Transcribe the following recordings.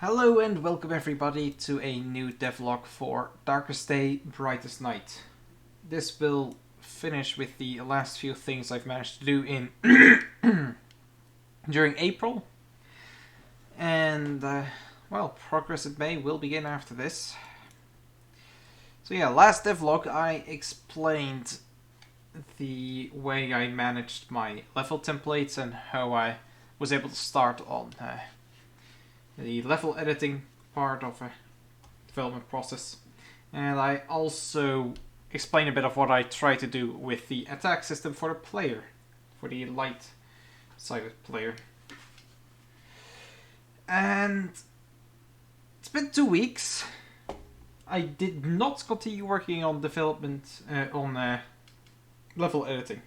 Hello and welcome everybody to a new devlog for Darkest Day, Brightest Night. This will finish with the last few things I've managed to do in during April. And, progress at May will begin after this. So yeah, last devlog I explained the way I managed my level templates and how I was able to start on the level editing part of a development process. And I also explain a bit of what I try to do with the attack system for the player, for the light-sided player. And it's been 2 weeks. I did not continue working on development, on level editing.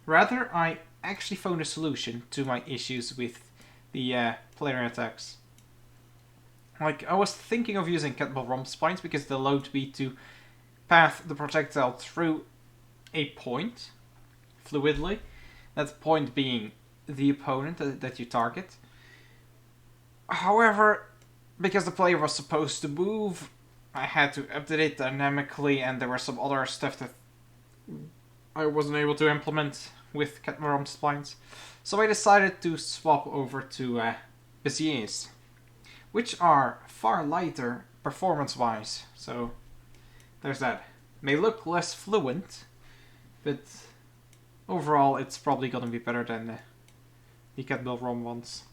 Rather, I actually found a solution to my issues with the player attacks. Like, I was thinking of using kettlebell romp spines because they allowed me to path the projectile through a point fluidly. That point being the opponent that you target. However, because the player was supposed to move, I had to update it dynamically, and there was some other stuff that I wasn't able to implement with kettlebell romp spines. So I decided to swap over to Béziers, which are far lighter performance-wise. So there's that. May look less fluent, but overall it's probably gonna be better than the kettlebell romp ones.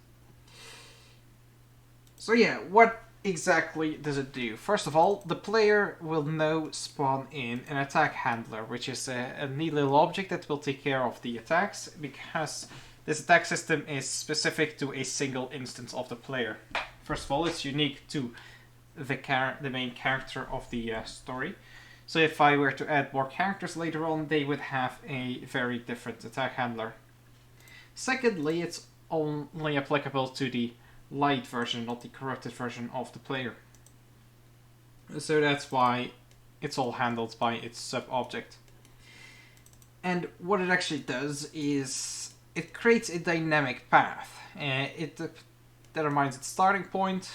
So yeah, what exactly does it do? First of all, the player will now spawn in an attack handler, which is a neat little object that will take care of the attacks, because this attack system is specific to a single instance of the player. First of all, it's unique to the main character of the story. So if I were to add more characters later on, they would have a very different attack handler. Secondly, it's only applicable to the light version, not the corrupted version of the player. So that's why it's all handled by its sub-object. And what it actually does is it creates a dynamic path. It determines its starting point,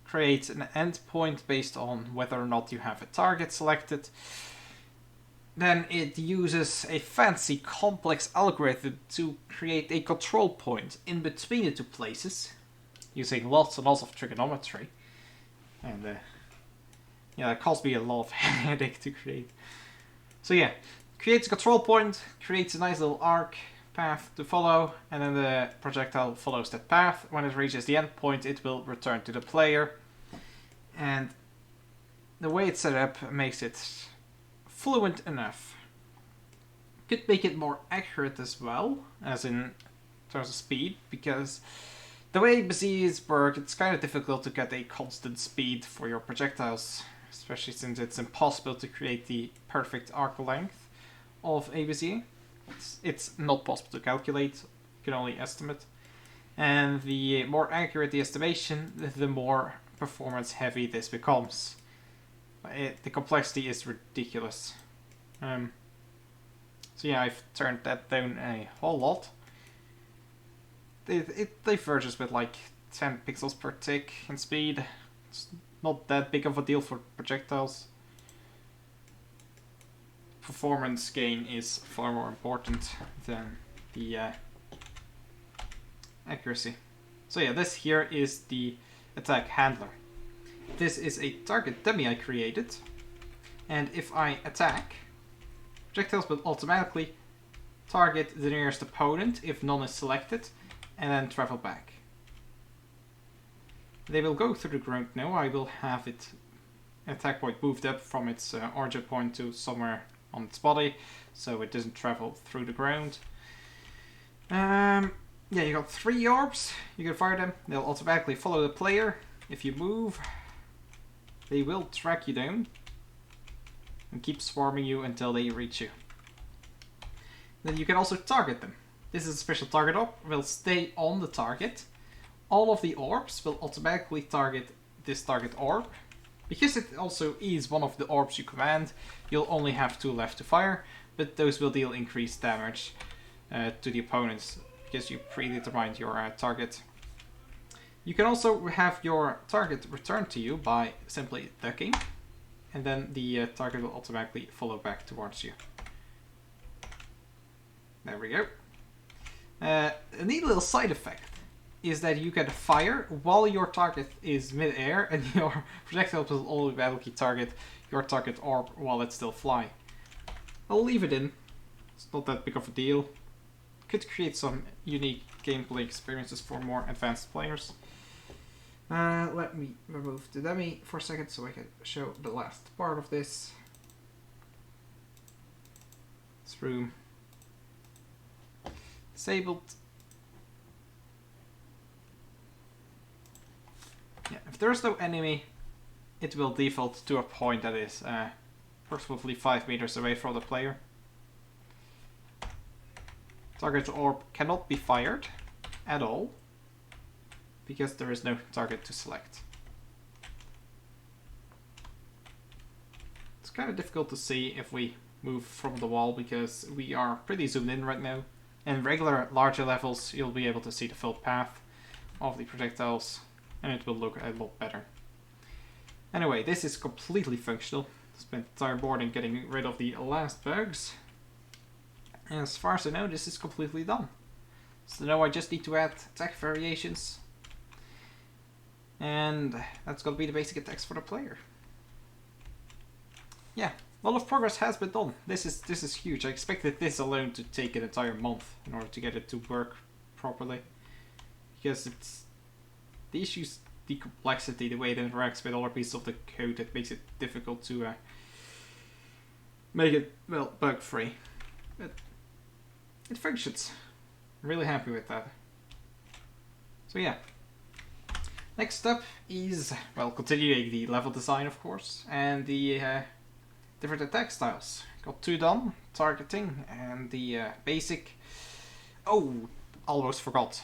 creates an end point based on whether or not you have a target selected. Then it uses a fancy complex algorithm to create a control point in between the two places, using lots and lots of trigonometry. And it cost me a lot of headache to create. So yeah, creates a control point, creates a nice little arc path to follow, and then the projectile follows that path. When it reaches the end point, it will return to the player. And the way it's set up makes it fluent enough. Could make it more accurate as well, as in terms of speed, because the way Béziers work, it's kind of difficult to get a constant speed for your projectiles, especially since it's impossible to create the perfect arc length of a Bézier. It's not possible to calculate, you can only estimate. And the more accurate the estimation, the more performance heavy this becomes. The complexity is ridiculous. So yeah, I've turned that down a whole lot. It diverges with like 10 pixels per tick in speed. It's not that big of a deal for projectiles. Performance gain is far more important than the accuracy. So yeah, this here is the attack handler. This is a target dummy I created, and if I attack, projectiles will automatically target the nearest opponent if none is selected, and then travel back. They will go through the ground now. I will have it attack point moved up from its origin point to somewhere on its body, so it doesn't travel through the ground. Yeah, you got 3 orbs. You can fire them. They'll automatically follow the player. If you move, they will track you down and keep swarming you until they reach you. Then you can also target them. This is a special target orb. Will stay on the target. All of the orbs will automatically target this target orb. Because it also is one of the orbs you command, you'll only have 2 left to fire, but those will deal increased damage to the opponents because you predetermined your target. You can also have your target returned to you by simply ducking, and then the target will automatically follow back towards you. There we go. A neat little side effect is that you can fire while your target is mid-air, and your projectile will automatically target your target orb while it's still flying. I'll leave it in. It's not that big of a deal. Could create some unique gameplay experiences for more advanced players. Let me remove the dummy for a second so I can show the last part of this. This room. Disabled. Yeah, if there's no enemy, it will default to a point that is approximately 5 meters away from the player. Target orb cannot be fired at all, because there is no target to select. It's kind of difficult to see if we move from the wall because we are pretty zoomed in right now. In regular larger levels you'll be able to see the full path of the projectiles and it will look a lot better. Anyway, this is completely functional. Spent entire morning getting rid of the last bugs. And as far as I know, this is completely done. So now I just need to add attack variations. And that's gonna be the basic attacks for the player. Yeah, a lot of progress has been done. This is huge. I expected this alone to take an entire month in order to get it to work properly. Because it's the issues, the complexity, the way it interacts with other pieces of the code that makes it difficult to make it, well, bug-free. But it functions. I'm really happy with that. So yeah. Next up is, well, continuing the level design, of course, and the different attack styles. Got two done, targeting and the basic. Oh, almost forgot.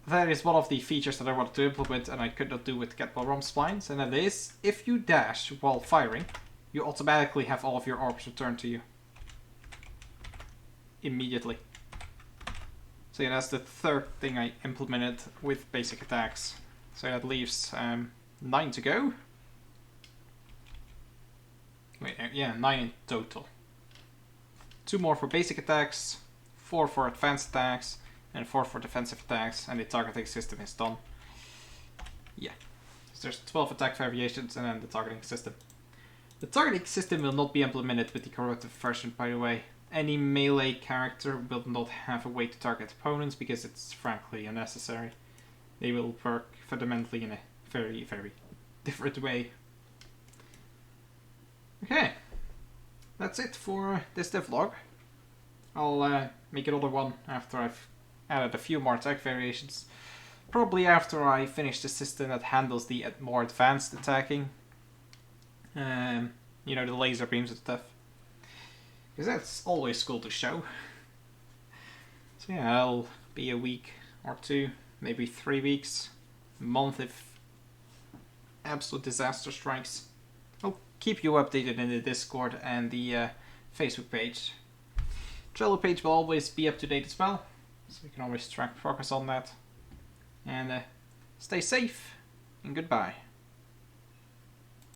That is one of the features that I wanted to implement and I could not do with Get Well Rom splines, and that is, if you dash while firing, you automatically have all of your orbs returned to you. Immediately. So yeah, that's the third thing I implemented with basic attacks. So that leaves 9 to go. Wait, yeah, 9 in total. 2 more for basic attacks, 4 for advanced attacks, and 4 for defensive attacks, and the targeting system is done. Yeah. So there's 12 attack variations and then the targeting system. The targeting system will not be implemented with the corrupted version, by the way. Any melee character will not have a way to target opponents because it's frankly unnecessary. They will work fundamentally in a very, very different way. Okay, that's it for this devlog. I'll make another one after I've added a few more attack variations. Probably after I finish the system that handles the more advanced attacking. You know, the laser beams and stuff. Because that's always cool to show. So yeah, I'll be a week or 2, maybe 3 weeks, a month if absolute disaster strikes. I'll keep you updated in the Discord and the Facebook page. Trello page will always be up to date as well, so you can always track progress on that. And stay safe, and goodbye.